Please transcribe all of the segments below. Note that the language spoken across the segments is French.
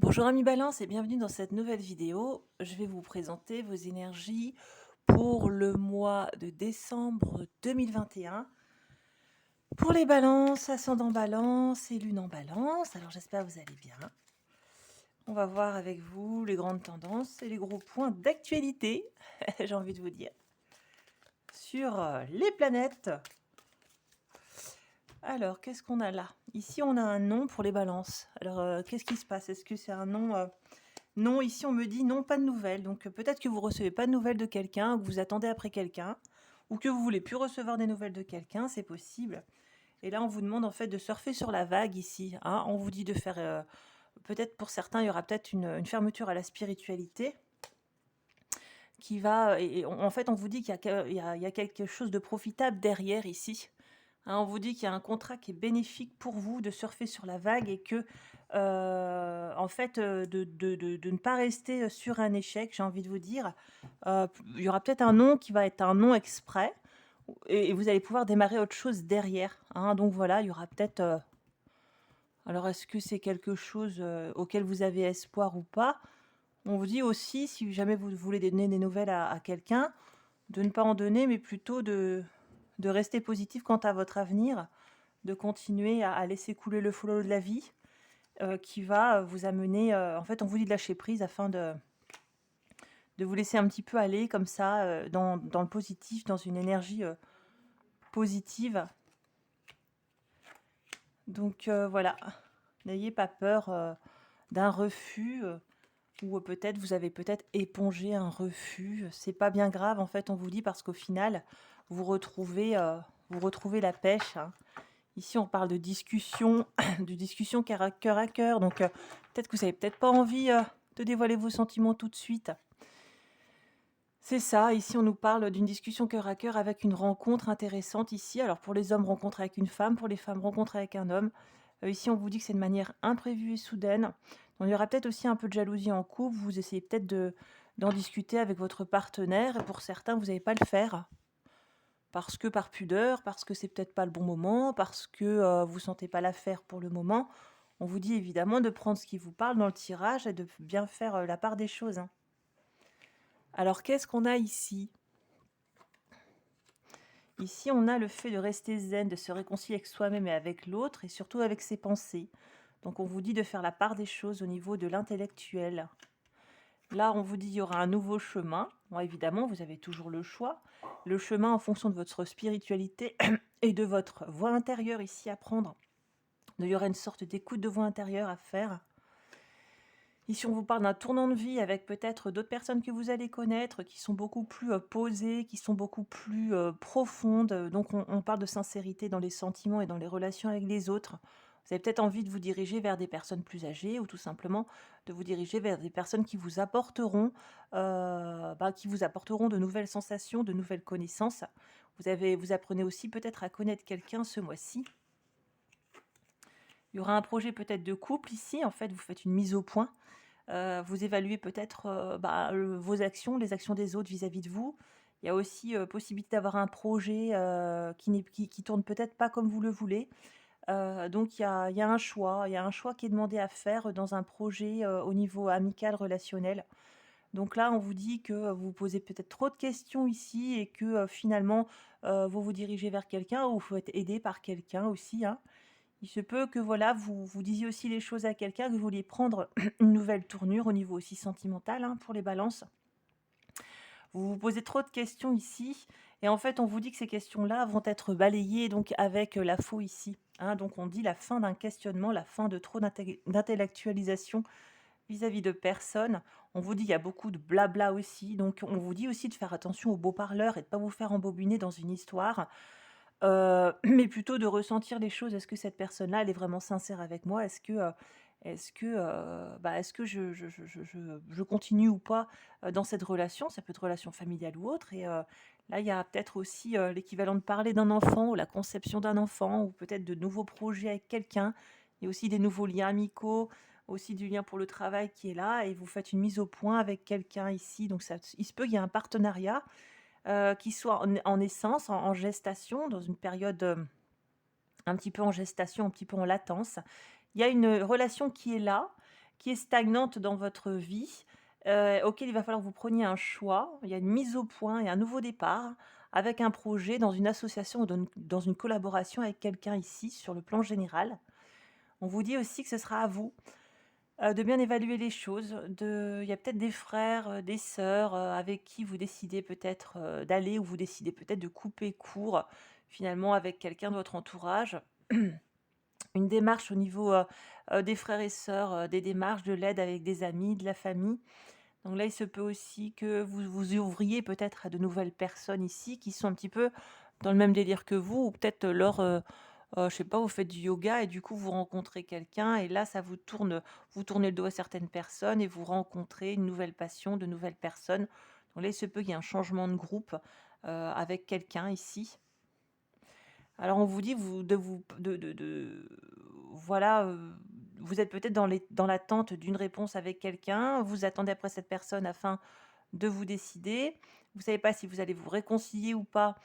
Bonjour amis Balance et bienvenue dans cette nouvelle vidéo. Je vais vous présenter vos énergies pour le mois de décembre 2021. Pour les balances, ascendant balance et lune en balance. Alors j'espère que vous allez bien. On va voir avec vous les grandes tendances et les gros points d'actualité, j'ai envie de vous dire, sur les planètes. Alors, qu'est-ce qu'on a là? Ici, on a un nom pour les balances. Alors, qu'est-ce qui se passe? Est-ce que c'est un nom non, ici on me dit non, pas de nouvelles. Donc peut-être que vous recevez pas de nouvelles de quelqu'un, ou que vous attendez après quelqu'un, ou que vous voulez plus recevoir des nouvelles de quelqu'un, c'est possible. Et là, on vous demande en fait de surfer sur la vague ici, hein. On vous dit de faire, peut-être pour certains, il y aura peut-être une fermeture à la spiritualité qui va, en fait, on vous dit qu'il y a, il y a quelque chose de profitable derrière ici. Hein, on vous dit qu'il y a un contrat qui est bénéfique pour vous de surfer sur la vague et que, en fait, de ne pas rester sur un échec, j'ai envie de vous dire. Il y aura peut-être un non qui va être un non exprès et vous allez pouvoir démarrer autre chose derrière, hein. Donc voilà, il y aura peut-être, alors est-ce que c'est quelque chose, auquel vous avez espoir ou pas? On vous dit aussi, si jamais vous voulez donner des nouvelles à quelqu'un, de ne pas en donner, mais plutôt de rester positif quant à votre avenir, de continuer à laisser couler le flot de la vie, qui va, vous amener, en fait, on vous dit de lâcher prise afin de vous laisser un petit peu aller comme ça, dans le positif, dans une énergie, positive. Donc voilà, n'ayez pas peur, d'un refus, ou peut-être vous avez peut-être épongé un refus. C'est pas bien grave, en fait, on vous dit, parce qu'au final, vous retrouvez la pêche, hein. Ici, on parle de discussion, de discussion cœur à cœur. Donc, peut-être que vous avez peut-être pas envie de dévoiler vos sentiments tout de suite. C'est ça. Ici, on nous parle d'une discussion cœur à cœur avec une rencontre intéressante ici. Alors, pour les hommes, rencontre avec une femme. Pour les femmes, rencontre avec un homme. Ici, on vous dit que c'est de manière imprévue et soudaine. Donc, il y aura peut-être aussi un peu de jalousie en couple. Vous essayez peut-être d'en discuter avec votre partenaire. Et pour certains, vous n'allez pas le faire. Parce que par pudeur, parce que c'est peut-être pas le bon moment, parce que, vous sentez pas l'affaire pour le moment. On vous dit évidemment de prendre ce qui vous parle dans le tirage et de bien faire, la part des choses, hein. Alors qu'est-ce qu'on a ici? Ici, on a le fait de rester zen, de se réconcilier avec soi-même et avec l'autre et surtout avec ses pensées. Donc on vous dit de faire la part des choses au niveau de l'intellectuel. Là, on vous dit il y aura un nouveau chemin. Bon, évidemment, vous avez toujours le choix. Le chemin en fonction de votre spiritualité et de votre voix intérieure ici à prendre. Il y aura une sorte d'écoute de voix intérieure à faire. Ici, on vous parle d'un tournant de vie avec peut-être d'autres personnes que vous allez connaître, qui sont beaucoup plus posées, qui sont beaucoup plus profondes. Donc, on parle de sincérité dans les sentiments et dans les relations avec les autres. Vous avez peut-être envie de vous diriger vers des personnes plus âgées ou tout simplement de vous diriger vers des personnes qui vous apporteront de nouvelles sensations, de nouvelles connaissances. Vous apprenez aussi peut-être à connaître quelqu'un ce mois-ci. Il y aura un projet peut-être de couple ici. En fait, vous faites une mise au point. Vous évaluez peut-être, vos actions, les actions des autres vis-à-vis de vous. Il y a aussi, possibilité d'avoir un projet, qui tourne peut-être pas comme vous le voulez. Donc il y a un choix qui est demandé à faire dans un projet, au niveau amical, relationnel. Donc là, on vous dit que, vous posez peut-être trop de questions ici et que, finalement, vous vous dirigez vers quelqu'un ou vous faites aider par quelqu'un aussi, hein. Il se peut que voilà, vous disiez aussi les choses à quelqu'un, que vous vouliez prendre une nouvelle tournure au niveau aussi sentimental, hein, pour les balances. Vous vous posez trop de questions ici et en fait, on vous dit que ces questions-là vont être balayées donc avec, la faux ici, hein. Donc on dit la fin d'un questionnement, la fin de trop d'intellectualisation vis-à-vis de personnes. On vous dit il y a beaucoup de blabla aussi, donc on vous dit aussi de faire attention aux beaux parleurs et de pas vous faire embobiner dans une histoire. Mais plutôt de ressentir les choses. Est-ce que cette personne-là, elle est vraiment sincère avec moi? Est-ce que je continue ou pas, dans cette relation? Ça peut être relation familiale ou autre et là, il y a peut-être aussi, l'équivalent de parler d'un enfant ou la conception d'un enfant ou peut-être de nouveaux projets avec quelqu'un. Il y a aussi des nouveaux liens amicaux, aussi du lien pour le travail qui est là et vous faites une mise au point avec quelqu'un ici. Donc ça il se peut qu'il y ait un partenariat qui soit en naissance, en gestation, dans une période, un petit peu en gestation, un petit peu en latence. Il y a une relation qui est là qui est stagnante dans votre vie, auquel il va falloir que vous preniez un choix. Il y a une mise au point et un nouveau départ avec un projet dans une association ou dans une collaboration avec quelqu'un ici sur le plan général. On vous dit aussi que ce sera à vous, de bien évaluer les choses, il y a peut-être des frères, des sœurs, avec qui vous décidez peut-être, d'aller ou vous décidez peut-être de couper court, finalement, avec quelqu'un de votre entourage. Une démarche au niveau, des frères et sœurs, des démarches, de l'aide avec des amis, de la famille. Donc là, il se peut aussi que vous vous ouvriez peut-être à de nouvelles personnes ici qui sont un petit peu dans le même délire que vous ou peut-être je sais pas, vous faites du yoga et du coup vous rencontrez quelqu'un et là ça vous tournez le dos à certaines personnes et vous rencontrez une nouvelle passion, de nouvelles personnes. Donc là, il se peut qu'il y ait un changement de groupe, avec quelqu'un ici. Alors on vous dit voilà, vous êtes peut-être dans l'attente d'une réponse avec quelqu'un, vous attendez après cette personne afin de vous décider. Vous ne savez pas si vous allez vous réconcilier ou pas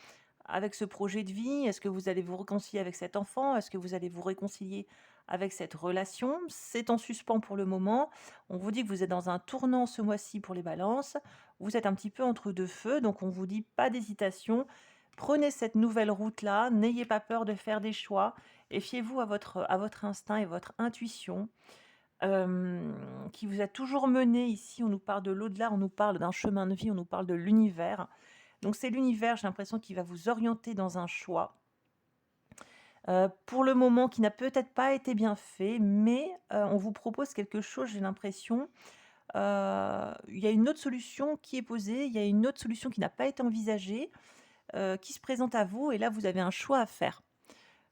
avec ce projet de vie. Est-ce que vous allez vous réconcilier avec cet enfant? Est-ce que vous allez vous réconcilier avec cette relation? C'est en suspens pour le moment. On vous dit que vous êtes dans un tournant ce mois-ci pour les balances. Vous êtes un petit peu entre deux feux, donc on vous dit pas d'hésitation. Prenez cette nouvelle route-là, n'ayez pas peur de faire des choix et fiez-vous à votre instinct et votre intuition, qui vous a toujours mené ici. On nous parle de l'au-delà, on nous parle d'un chemin de vie, on nous parle de l'univers. Donc c'est l'univers, j'ai l'impression, qui va vous orienter dans un choix, pour le moment qui n'a peut-être pas été bien fait, mais on vous propose quelque chose, j'ai l'impression. Il y a une autre solution qui est posée, il y a une autre solution qui n'a pas été envisagée, qui se présente à vous et là, vous avez un choix à faire.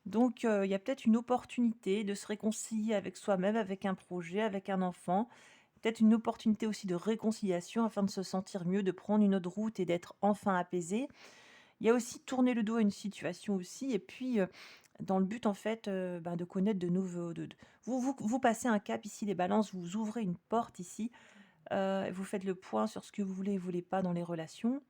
Donc il y a peut-être une opportunité de se réconcilier avec soi-même, avec un projet, avec un enfant. Peut-être une opportunité aussi de réconciliation afin de se sentir mieux, de prendre une autre route et d'être enfin apaisé. Il y a aussi tourner le dos à une situation aussi et puis, dans le but en fait, de connaître de nouveaux de vous passez un cap ici les balances, vous ouvrez une porte ici, vous faites le point sur ce que vous voulez et voulez pas dans les relations.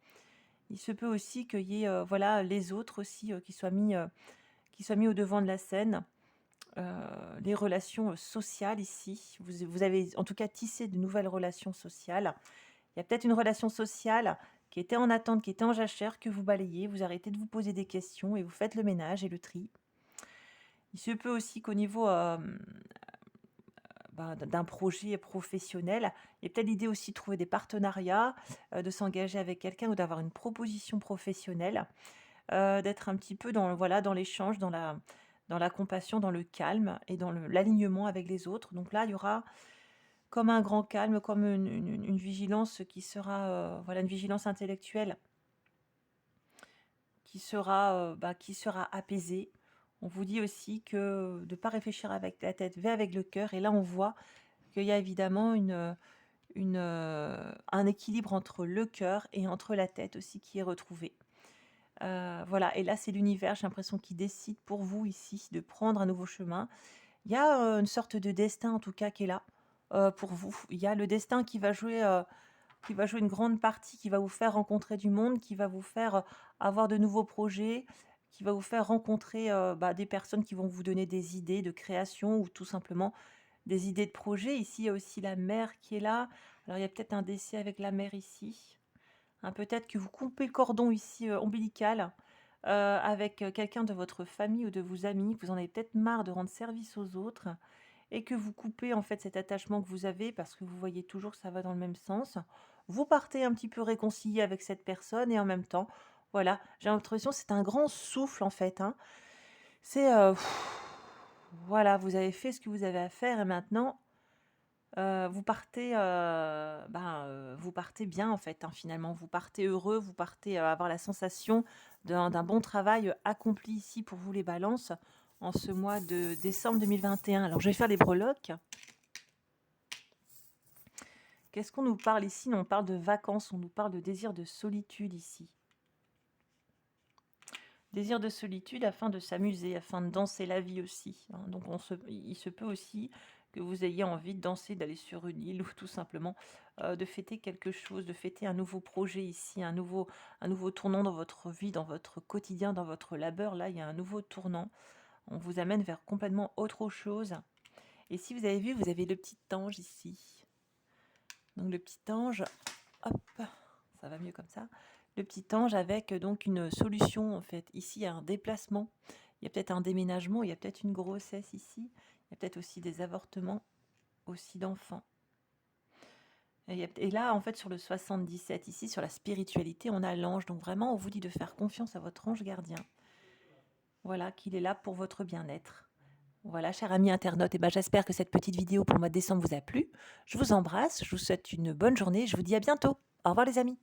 Il se peut aussi qu'il y ait, voilà, les autres aussi, qui soient mis au devant de la scène. Heu, les relations, sociales ici, vous avez en tout cas tissé de nouvelles relations sociales. Il y a peut-être une relation sociale qui était en attente, qui était en jachère, que vous balayez, vous arrêtez de vous poser des questions et vous faites le ménage et le tri. Il se peut aussi qu'au niveau, d'un projet professionnel, il y a peut-être l'idée aussi de trouver des partenariats, de s'engager avec quelqu'un ou d'avoir une proposition professionnelle, d'être un petit peu dans, voilà, dans l'échange, dans la compassion, dans le calme et dans l'alignement avec les autres. Donc là, il y aura comme un grand calme, comme une vigilance qui sera, voilà, une vigilance intellectuelle qui sera apaisée. On vous dit aussi que de ne pas réfléchir avec la tête, mais avec le cœur. Et là, on voit qu'il y a évidemment un équilibre entre le cœur et entre la tête aussi qui est retrouvé. Voilà, et là, c'est l'univers, j'ai l'impression, qui décide pour vous ici de prendre un nouveau chemin. Il y a, une sorte de destin en tout cas qui est là, pour vous. Il y a le destin qui va jouer une grande partie, qui va vous faire rencontrer du monde, qui va vous faire, avoir de nouveaux projets, qui va vous faire rencontrer, des personnes qui vont vous donner des idées de création ou tout simplement des idées de projets. Ici, il y a aussi la mère qui est là. Alors il y a peut-être un décès avec la mère ici. Hein, peut-être que vous coupez le cordon ici, ombilical, avec, quelqu'un de votre famille ou de vos amis, que vous en avez peut-être marre de rendre service aux autres et que vous coupez, en fait, cet attachement que vous avez parce que vous voyez toujours que ça va dans le même sens. Vous partez un petit peu réconcilié avec cette personne et en même temps, voilà, j'ai l'impression que c'est un grand souffle, en fait, hein. C'est, voilà, vous avez fait ce que vous avez à faire et maintenant, vous partez bien en fait, hein, finalement. Vous partez heureux, vous partez, avoir la sensation d'un bon travail, accompli ici pour vous les balances, en ce mois de décembre 2021. Alors je vais faire les breloques. Qu'est-ce qu'on nous parle ici? On parle de vacances, on nous parle de désir de solitude ici. Désir de solitude afin de s'amuser, afin de danser la vie aussi, hein. Donc il se peut aussi que vous ayez envie de danser, d'aller sur une île ou tout simplement, de fêter quelque chose, de fêter un nouveau projet ici, un nouveau tournant dans votre vie, dans votre quotidien, dans votre labeur. Là, il y a un nouveau tournant. On vous amène vers complètement autre chose Et si vous avez vu, vous avez le petit ange ici. Donc le petit ange, hop, ça va mieux comme ça. Le petit ange avec donc une solution en fait. Ici, il y a un déplacement, il y a peut-être un déménagement, il y a peut-être une grossesse ici, il y a peut-être aussi des avortements aussi d'enfants. Et là, en fait, sur le 77, ici, sur la spiritualité, on a l'ange. Donc vraiment, on vous dit de faire confiance à votre ange gardien. Voilà, qu'il est là pour votre bien-être. Voilà, cher ami internaute, et ben, j'espère que cette petite vidéo pour le mois de décembre vous a plu. Je vous embrasse, je vous souhaite une bonne journée, je vous dis à bientôt. Au revoir les amis.